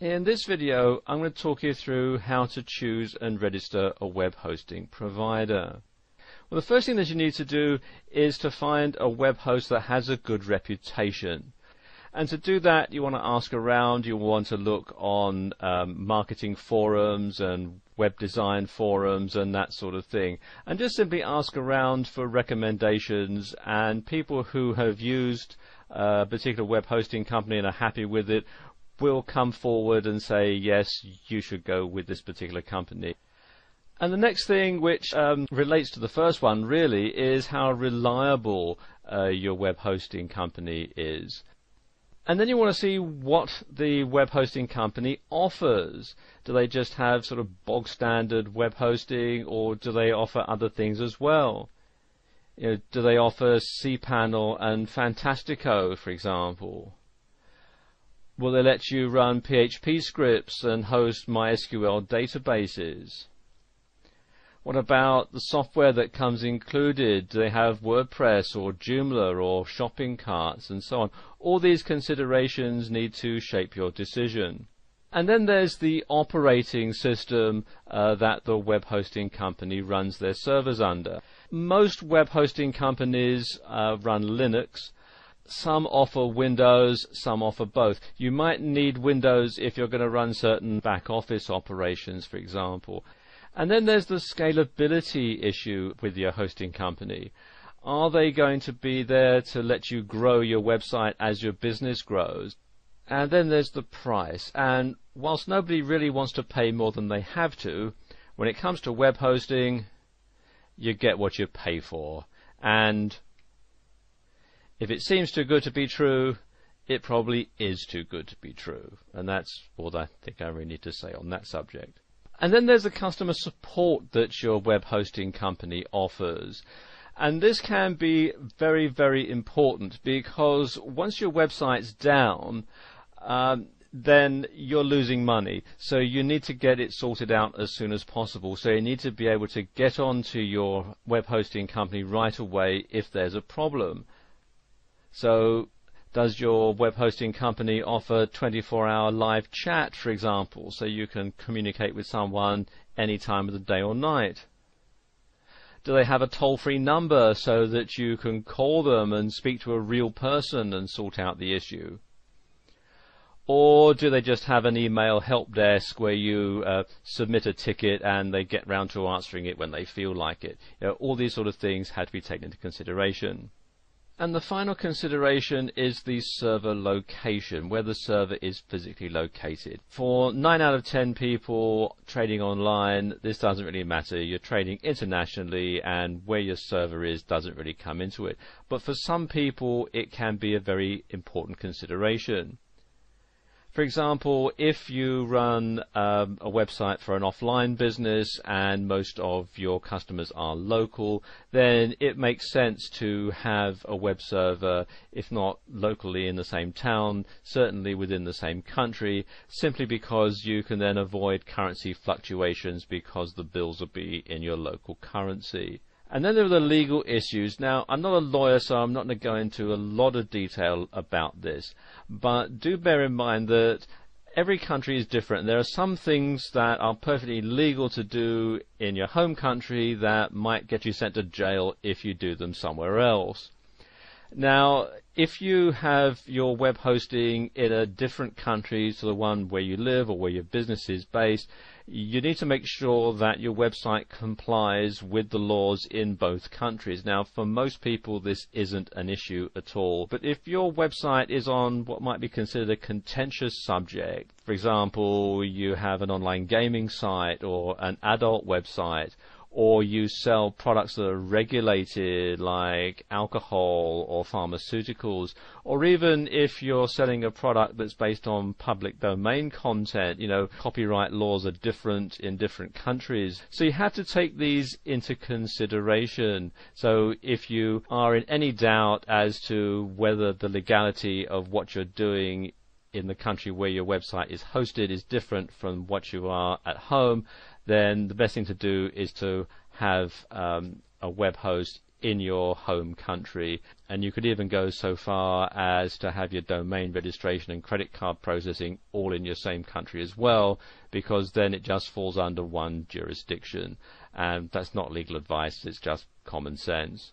In this video, I'm going to talk you through how to choose and register a web hosting provider. Well, the first thing that you need to do is to find a web host that has a good reputation. And to do that, you want to ask around, you want to look on marketing forums and web design forums and that sort of thing. And just simply ask around for recommendations, and people who have used a particular web hosting company and are happy with it will come forward and say, yes, you should go with this particular company. And the next thing, which relates to the first one really, is how reliable your web hosting company is. And then you want to see what the web hosting company offers. Do they just have sort of bog standard web hosting, or do they offer other things as well? Do they offer cPanel and Fantastico, for example? Will they let you run PHP scripts and host MySQL databases? What about the software that comes included? Do they have WordPress or Joomla or shopping carts and so on? All these considerations need to shape your decision. And then there's the operating system that the web hosting company runs their servers under. Most web hosting companies run Linux. Some offer Windows, some offer both. You might need Windows if you're going to run certain back office operations, for example. And then there's the scalability issue with your hosting company. Are they going to be there to let you grow your website as your business grows? And then there's the price. And whilst nobody really wants to pay more than they have to, when it comes to web hosting, you get what you pay for. And if it seems too good to be true, it probably is too good to be true. And that's all I think I really need to say on that subject. And then there's the customer support that your web hosting company offers. And this can be very, very important, because once your website's down, then you're losing money. So you need to get it sorted out as soon as possible. So you need to be able to get onto your web hosting company right away if there's a problem. So does your web hosting company offer 24-hour live chat, for example, so you can communicate with someone any time of the day or night? Do they have a toll-free number so that you can call them and speak to a real person and sort out the issue? Or do they just have an email help desk where you submit a ticket and they get round to answering it when they feel like it? All these sort of things had to be taken into consideration. And the final consideration is the server location, where the server is physically located. For 9 out of 10 people trading online, this doesn't really matter. You're trading internationally, and where your server is doesn't really come into it. But for some people, it can be a very important consideration. For example, if you run a website for an offline business and most of your customers are local, then it makes sense to have a web server, if not locally in the same town, certainly within the same country, simply because you can then avoid currency fluctuations because the bills will be in your local currency. And then there are the legal issues. Now, I'm not a lawyer, so I'm not going to go into a lot of detail about this. But do bear in mind that every country is different. There are some things that are perfectly legal to do in your home country that might get you sent to jail if you do them somewhere else. Now, if you have your web hosting in a different country to the one where you live or where your business is based, you need to make sure that your website complies with the laws in both countries. Now, for most people, this isn't an issue at all. But if your website is on what might be considered a contentious subject, for example, you have an online gaming site or an adult website, or you sell products that are regulated like alcohol or pharmaceuticals, or even if you're selling a product that's based on public domain content, copyright laws are different in different countries. So you have to take these into consideration. So if you are in any doubt as to whether the legality of what you're doing in the country where your website is hosted is different from what you are at home, then the best thing to do is to have a web host in your home country, and you could even go so far as to have your domain registration and credit card processing all in your same country as well, because then it just falls under one jurisdiction, and that's not legal advice, it's just common sense.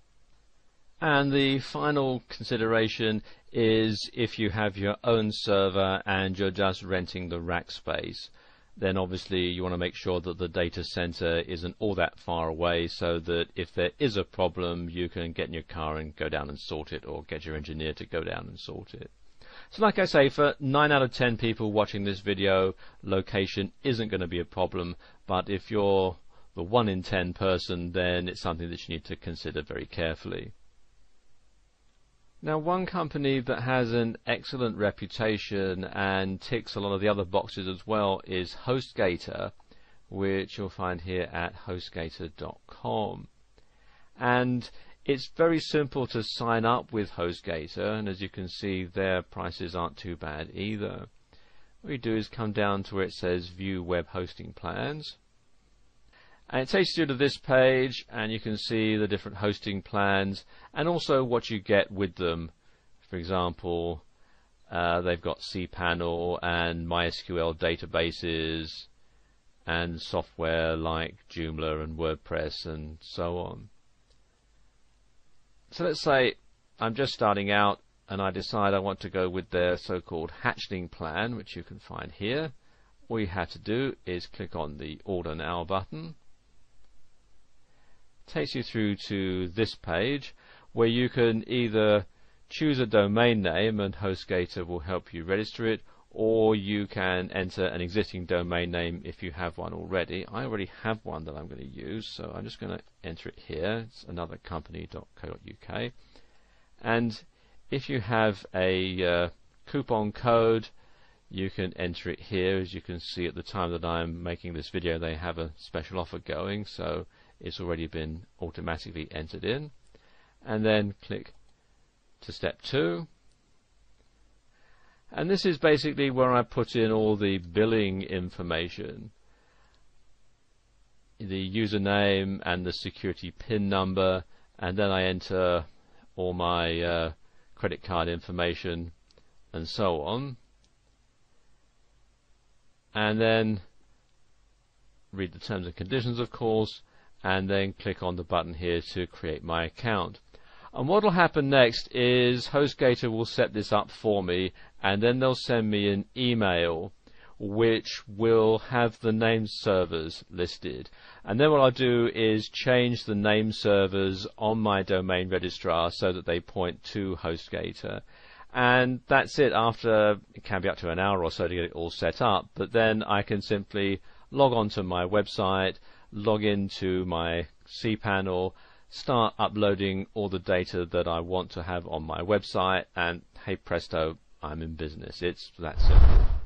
And the final consideration is if you have your own server and you're just renting the rack space, then obviously you want to make sure that the data center isn't all that far away, so that if there is a problem you can get in your car and go down and sort it, or get your engineer to go down and sort it. So like I say, for 9 out of 10 people watching this video, location isn't going to be a problem, but if you're the 1 in 10 person, then it's something that you need to consider very carefully. Now, one company that has an excellent reputation and ticks a lot of the other boxes as well is HostGator, which you'll find here at hostgator.com. And it's very simple to sign up with HostGator, and as you can see, their prices aren't too bad either. What you do is come down to where it says View Web Hosting Plans. And it takes you to this page, and you can see the different hosting plans and also what you get with them. For example, they've got cPanel and MySQL databases and software like Joomla and WordPress and so on. So let's say I'm just starting out and I decide I want to go with their so-called hatchling plan, which you can find here. All you have to do is click on the Order Now button. Takes you through to this page where you can either choose a domain name and HostGator will help you register it, or you can enter an existing domain name if you have one already. I already have one that I'm going to use, so I'm just going to enter it here. It's anothercompany.co.uk, and if you have a coupon code, you can enter it here. As you can see, at the time that I'm making this video, they have a special offer going, so it's already been automatically entered in. And then click to step 2. And this is basically where I put in all the billing information, the username and the security PIN number, and then I enter all my credit card information and so on. And then read the terms and conditions, of course, and then click on the button here to create my account. And what will happen next is HostGator will set this up for me, and then they'll send me an email which will have the name servers listed. And then what I'll do is change the name servers on my domain registrar so that they point to HostGator. And that's it. After, it can be up to an hour or so to get it all set up, but then I can simply log on to my website, log into my cPanel, start uploading all the data that I want to have on my website, and hey presto, I'm in business. It's that simple.